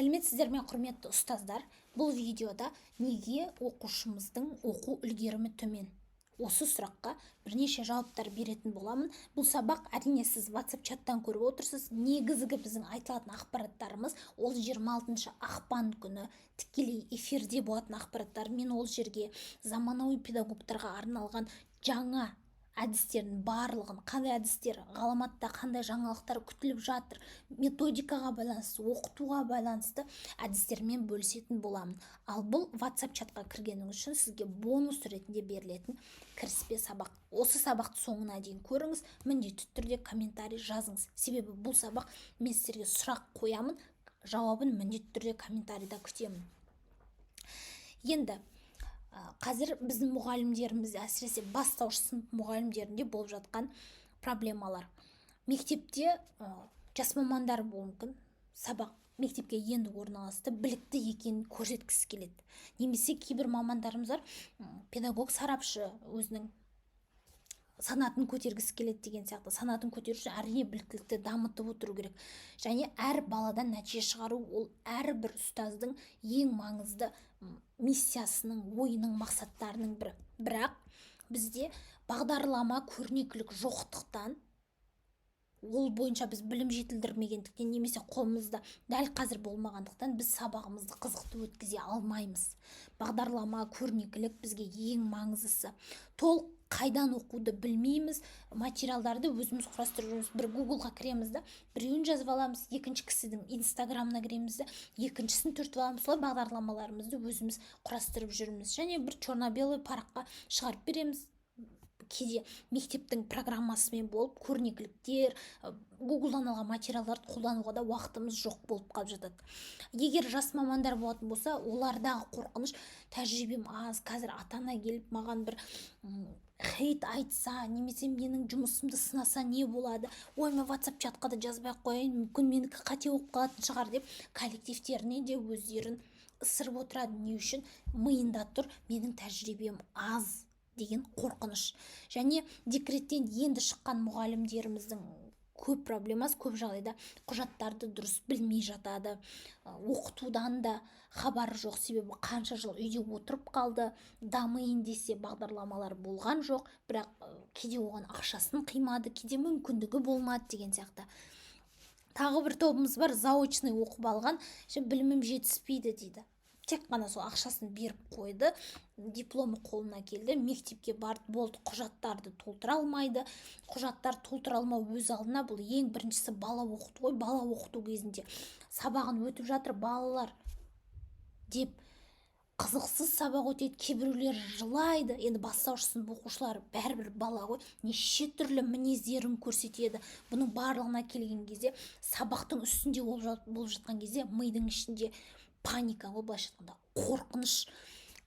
Сәлеметсіздер ме, құрметті ұстаздар? Бұл видеода неге оқушымыздың оқу үлгерімі төмен? Осы сұраққа бірнеше жауаптар беретін боламын. Бұл сабақ әрине сіз WhatsApp чаттан көріп отырсыз. Негізгі біздің айтылатын ақпараттарымыз ол 26 ақпан күні тікелей эфирде болатын ақпараттар. Мен ол жерге заманауи педагогтарға арналған жаңа әдістердің барлығын, қандай әдістер, ғаламатта қандай жаңалықтар күтіліп жатыр, методикаға байланысты, оқытуға байланысты әдістермен бөлісетін боламын. Ал бұл WhatsApp чатқа кіргеніңіз үшін сізге бонус ретінде берілетін кіріспе сабақ. Осы сабақты соңына дейін көріңіз, міндетті түрде комментарий жазыңыз. Себебі бұл сабақ мен сіздерге сұрақ қоямын, жауабын міндетті түрде комментарийда күтемін. Енді қазір біздің мұғалімдерімізде, әсіресе бастауыш сынып мұғалімдерінде болып жатқан проблемалар. Мектепте жас мамандар болуы мүмкін, сабақ мектепке енді орналасты, білікті екенін көрсеткісі келеді. Немесе кейбір мамандарымыз бар, педагог сарапшы өзінің санатын көтергісі келеді деген сияқты. Санатын көтеру үшін әрине біліктілікті дамытып отыру керек. Және әр баладан нәтиже шығару ол әрбір ұстаздың ең маңызды миссиясының, ойының, мақсаттарының бірі. Бірақ бізде бағдарлама көрнекілік жоқтықтан, ол бойынша біз білім жетілдірмегендіктен, немесе қолымызда дәл қазір болмағандықтан біз сабағымызды қызықты өткізе алмаймыз. Бағдарлама көрнекілік бізге ең маңыздысы. Толық қайдан оқуды білмейміз, материалдарды өзіміз құрастырып жүрміз. Бір Google-ға кіреміз де, біреуін жазып аламыз, екінші кісінің Instagram-на кіреміз де, екіншісін түртіп аламыз. Солай бағдарламаларымызды өзіміз құрастырып жүрміз. Және бір черно-белый параққа шығарып береміз. Кейде мектептің программасымен болып, көрнекіліктер, Google-дан алған материалдарды қолдануға да уақытымыз жоқ болып қалып жатады. Егер жас мамандар болатын болса, олардағы қорқыныш, тәжірибем аз, қазір ата-ана келіп маған бір хейт айтса, немесе менің жұмысымды сынаса не болады? Ой, мен WhatsApp чатқа да жазбай қояйын, мүмкін менікі қате болып қалатын шығар деп, коллективтеріне де өздерін ысырып отырады. Не үшін? Миында тұр, менің тәжірибем аз деген қорқыныш. Және декреттен енді шыққан мұғалімдеріміздің көп проблемасы, көп жағдайда құжаттарды дұрыс білмей жатады, оқытудан да хабары жоқ. Себебі қанша жыл үйде отырып қалды, дамиын десе бағдарламалар болған жоқ, бірақ кейде оған ақшасын қимады, кейде мүмкіндігі болмады деген сияқты. Тағы бір тобымыз бар, заочный оқып алған, білімім жетіспейді дейді. Тек қана сол ақшасын беріп қойды, дипломы қолына келді, мектепке барды, болды, құжаттарды толтыра алмайды. Құжаттар толтыра алмау өз алдына бұл ең біріншісі бала оқыту ғой. Бала оқыту кезінде сабағын өтіп жатыр балалар деп қызықсыз сабақ өтеді, кейбіреулер жылайды. Енді бастауыш сынып оқушылары бәрібір бала ғой, неше түрлі мінездерін көрсетеді. Бұның барлығына келген кезде, сабақтың үстінде болып жатқан кезде мидың ішінде паника, ол былайша айтқанда қорқыныш.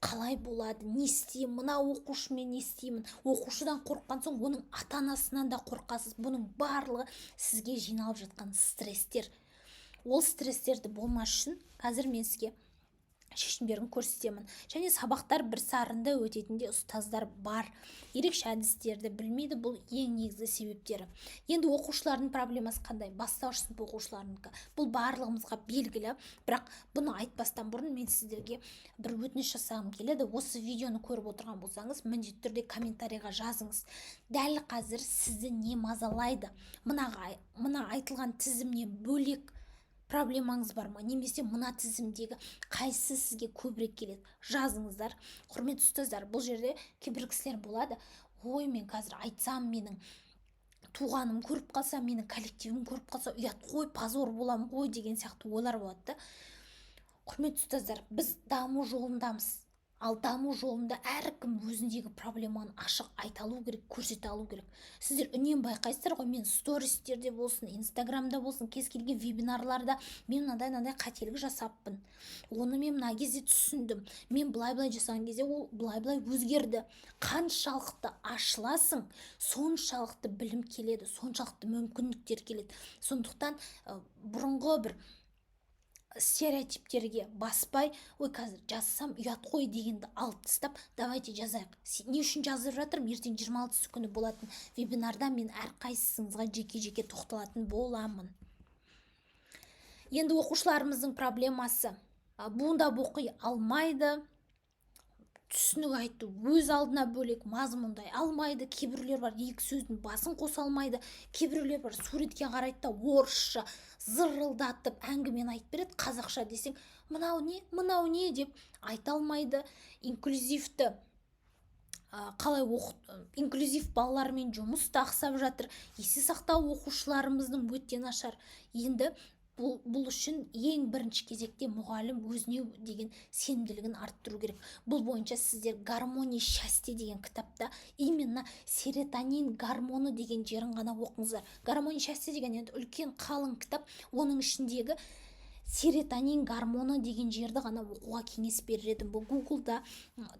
Қалай болады, не істеймін, мына оқушымен не істеймін? Оқушыдан қорыққан соң оның ата-анасынан да қорқасыз. Бұның барлығы сізге жиналып жатқан стресстер. Ол стресстерді болмас үшін қазір мен сізге шешімдерін көрсетемін. Және сабақтар бір сарында өтетінде ұстаздар бар. Ерекше әдістерді білмейді, бұл ең негізгі себептері. Енді оқушылардың проблемасы қандай? Бастауыш сынып оқушыларынікі. Бұл барлығымызға белгілі, бірақ бұны айтпастан бұрын мен сіздерге бір өтініш жасағым келеді. Осы видеоны көріп отырған болсаңыз, міндетті түрде комментарийға жазыңыз. Дәл қазір сізді не мазалайды? Мына айтылған тізімнен бөлек проблемаңыз бар ма? Немесе мына тізімдегі қайсысы сізге көбірек келеді? Жазыңыздар. Құрметті ұстаздар, бұл жерде кейбір кісілер болады. Ой, мен қазір айтсам, менің туғаным көріп қалса, менің коллективім көріп қалса, ұят қой, позор болам ғой деген сияқты ойлар болады. Құрметті ұстаздар, біз даму жолындамыз. Ал даму жолында әркім өзіндегі проблеманы ашық айта алу керек, көрсете алу керек. Сіздер үнемі байқайсыздар ғой, мен стористерде болсын, Инстаграмда болсын, кез келген вебинарларда мен мынандай қателік жасаппын. Оны мен мына кезде түсіндім. Мен былай жасаған кезде ол былай өзгерді. Қаншалықты ашыласың, соншалықты білім келеді, соншалықты мүмкіндіктер келеді. Сондықтан бұрынғы бір стереотиптерге баспай, ой, қазір жазсам ұят қой дегенді алып тастап, давайте жазайық. Не үшін жазып жатырмын? Ертең 26 күні болатын вебинарда мен әрқайсыңызға жеке тоқталатын боламын. Енді оқушыларымыздың проблемасы буындап оқи алмайды, түсінік айтты өз алдына бөлек мазмұндай алмайды, кейбіреулер бар екі сөздің басын қоса алмайды, кейбіреулер бар суретке қарайды да орысша зырылдатып әңгімені айтып береді, қазақша десең мынау не деп айта алмайды. Инклюзивті қалай инклюзив балалармен жұмыс та ақсап жатыр. Есте сақтау оқушыларымыздың өте нашар. Енді бұл үшін ең бірінші кезекте мұғалім өзіне деген сенімділігін арттыру керек. Бұл бойынша сіздер гармония счастья деген кітапта именно серотонин гормоны деген жерін ғана оқыңыздар. Гармония счастья деген енді үлкен қалың кітап, оның ішіндегі серотонин гормоны деген жерді ғана оқуға кеңес берер едім. Бұл гуглда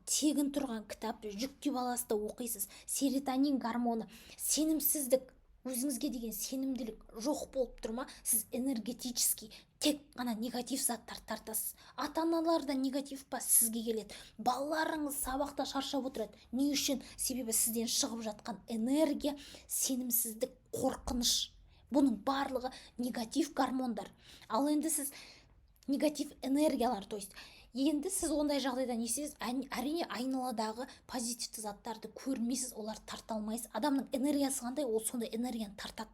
тегін тұрған кітап, жүктеп аласыз да оқисыз. Серотонин гормоны, сенімсіздік, өзіңізге деген сенімділік жоқ болып тұр ма, сіз энергетический тек қана негатив заттар тартасыз. Ата-аналар да негатив па сізге келеді. Балаларыңыз сабақта шаршап отырады. Не үшін? Себебі сізден шығып жатқан энергия, сенімсіздік, қорқыныш. Бұның барлығы негатив гормондар. Ал енді сіз негатив энергиялар, то есть енді сіз ондай жағдайда не істейсіз? Әрине айналадағы позитивті заттарды көрмейсіз, оларды тарта алмайсыз. Адамның энергиясы қандай, ол сондай энергияны тартады.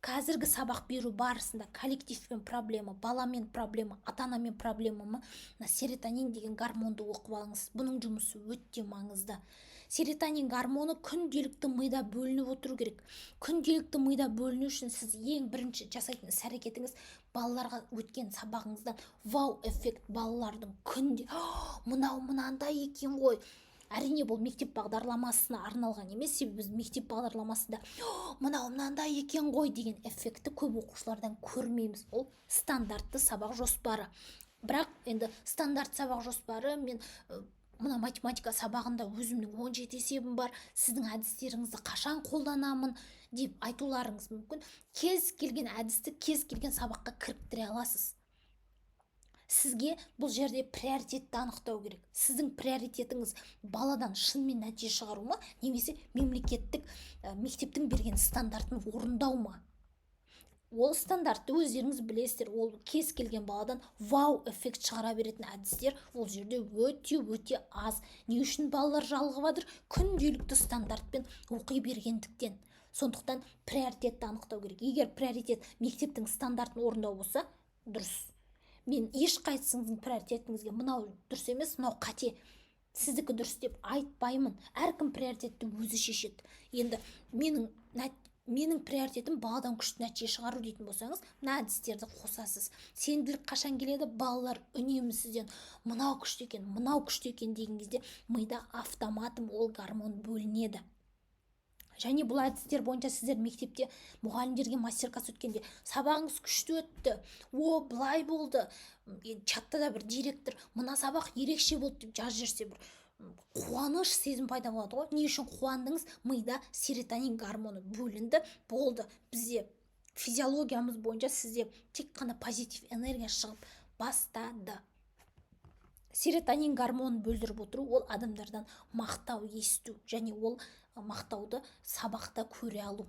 Қазіргі сабақ беру барысында коллективпен проблема, баламен проблема, ата-анамен проблема ма, серотонин деген гормонды оқып алыңыз. Бұның жұмысы өте маңызды. Серотонин гормоны күнделікті мида бөлініп отыру керек. Күнделікті мида бөліну үшін сіз ең бірінші жасайтын іс-әрекетіңіз балаларға өткен сабағыңыздан вау эффект, балалардың күнде мынандай екен ғой. Әрине бұл мектеп бағдарламасына арналған емес, себебі біз мектеп бағдарламасында мынандай екен ғой деген эффекті көп оқушылардан көрмейміз. Ол стандартты сабақ жоспары. Бірақ енді стандарт сабақ жоспары, мен мына математика сабағында өзімнің 17 есебім бар, сіздің әдістеріңізді қашан қолданамын деп айтуларыңыз мүмкін. Кез келген әдісті кез келген сабаққа кіріктіре аласыз. Сізге бұл жерде приоритетті анықтау керек. Сіздің приоритетіңіз баладан шынымен нәтиже шығару ма, немесе мемлекеттік мектептің берген стандартын орындау ма? Ол стандартты өздеріңіз білесіздер. Ол кез келген баладан вау эффект шығара беретін әдістер ол жерде өте аз. Не үшін балалар жалығып жатыр? Күнделікті стандартпен оқи бергендіктен. Сондықтан приоритетті анықтау керек. Егер приоритет мектептің стандартын орындау болса, дұрыс. Мен ешқайсыңыздың приоритетіңізге мынау дұрыс емес, мынау қате, сіздікі дұрыс деп айтпаймын. Әркім приоритетті өзі шешеді. Енді менің приоритетім баладан күшті нәтиже шығару дейтін болсаңыз, мына әдістерді қосасыз. Сенімділік қашан келеді? Балалар үнемі сізден мынау күшті екен деген кезде мида автоматом ол гормон бөлінеді. Және бұл әдістер бойынша сіздер мектепте мұғалімдерге мастер-класс өткенде сабағыңыз күшті өтті, былай болды, чатта да бір директор мына сабақ ерекше болды деп жазып жіберсе, бір қуаныш сезім пайда болады ғой. Не үшін қуандыңыз? Мида серотонин гормоны бөлінді, болды. Бізде физиологиямыз бойынша сізде тек қана позитив энергия шығып бастады. Серотонин гормонын бөлдіріп отыру ол адамдардан мақтау есту, және ол мақтауды сабақта көре алу.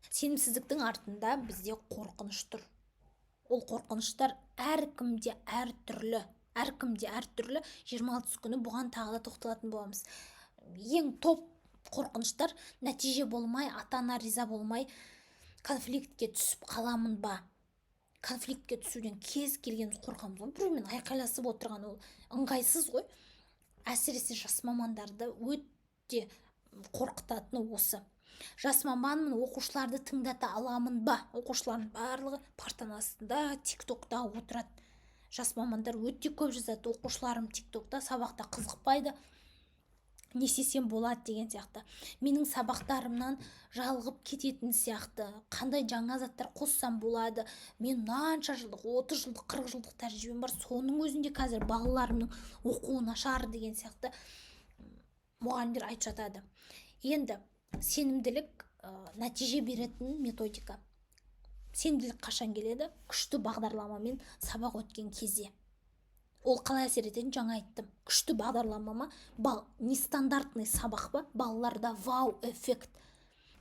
Сенімсіздіктің артында бізде қорқыныш тұр. Ол қорқыныштар әркімде әртүрлі. 26 күні бұған тағы да тоқталатын боламыз. Ең топ қорқыныштар нәтиже болмай, ата-ана риза болмай, конфликтке түсіп қаламын ба? Конфликтке түсуден кез келген қорқамыз ғой. Біреумен айқайласып отырған ол ыңғайсыз ғой. Әсіресе жас мамандарды өте қорқытатыны осы. Жас маманмын, оқушыларды тыңдата аламын ба? Оқушылардың барлығы партаның астында, тиктокта отырады. Жас мамандар өте көп жазады, оқушыларым тиктокта сабақта қызықпайды, не істесем болады деген сияқты. Менің сабақтарымнан жалығып кететін сияқты, қандай жаңа заттар қоссам болады, мен мынанша жылдық, 30 жылдық, 40 жылдық тәжірибем бар, соның өзінде қазір балаларымның оқуы нашар деген сияқты мұғалімдер айтып жатады. Енді сенімділік нәтиже беретін методика. Сенімділік қашан келеді? Күшті бағдарламамен сабақ өткен кезде. Ол қалай әсер ететінін жаңа айттым. Күшті бағдарлама ма, нестандартный сабақ па? Балаларда вау эффект.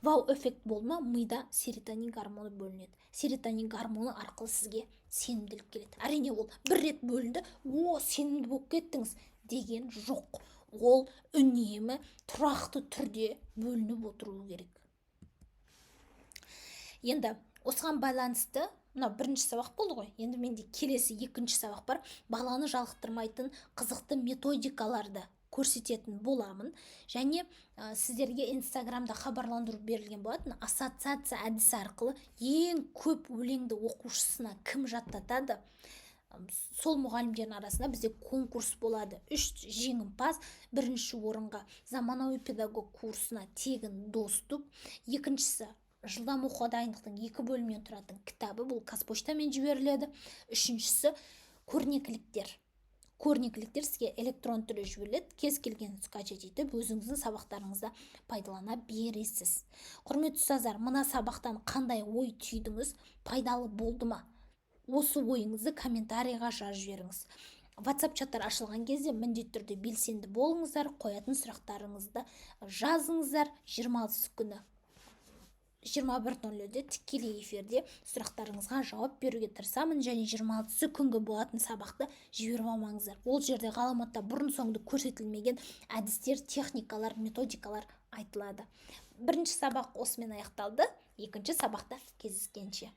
вау-эффект болма, мида серотонин гормоны бөлінеді. Серотонин гормоны арқылы сізге сенімділік келеді. Әрине ол бір рет бөлінді, сенімді болып кеттіңіз деген жоқ. Ол үнемі тұрақты түрде бөлініп отыруы керек. Енді осыған байланысты мына бірінші сабақ болды ғой. Енді менде келесі екінші сабақ бар. Баланы жалықтырмайтын қызықты методикаларды көрсететін боламын. Және сіздерге инстаграмда хабарландыру берілген болатын. Ассоциация әдісі арқылы ең көп өлеңді оқушысына кім жаттатады, сол мұғалімдердің арасында бізде конкурс болады. 3 жеңімпаз, бірінші орынға заманауи педагог курсына тегін доступ, екіншісі жылдам оқуға дайындықтың 2 бөлімнен тұратын кітабы, бұл қазпоштамен жіберіледі. Үшіншісі көрнекіліктер сізге электрон түрі жіберіледі. Кез келген скачать етіп өзіңіздің сабақтарыңызда пайдалана бересіз. Құрметті ұстаздар, мына сабақтан қандай ой түйдіңіз, пайдалы болды ма? Осы ойыңызды комментарийға жазып жіберіңіз. WhatsApp чаттар ашылған кезде міндетті түрде белсенді болыңыздар, қоятын сұрақтарыңызды жазыңыздар. 26 күні 21:00-де тікелей эфирде сұрақтарыңызға жауап беруге тырысамын, және 26 күнгі болатын сабақты жіберіп алмаңыздар. Ол жерде ғаламатта бұрын соңды көрсетілмеген әдістер, техникалар, методикалар айтылады. Бірінші сабақ осымен аяқталды. Екінші сабақта кездескенше.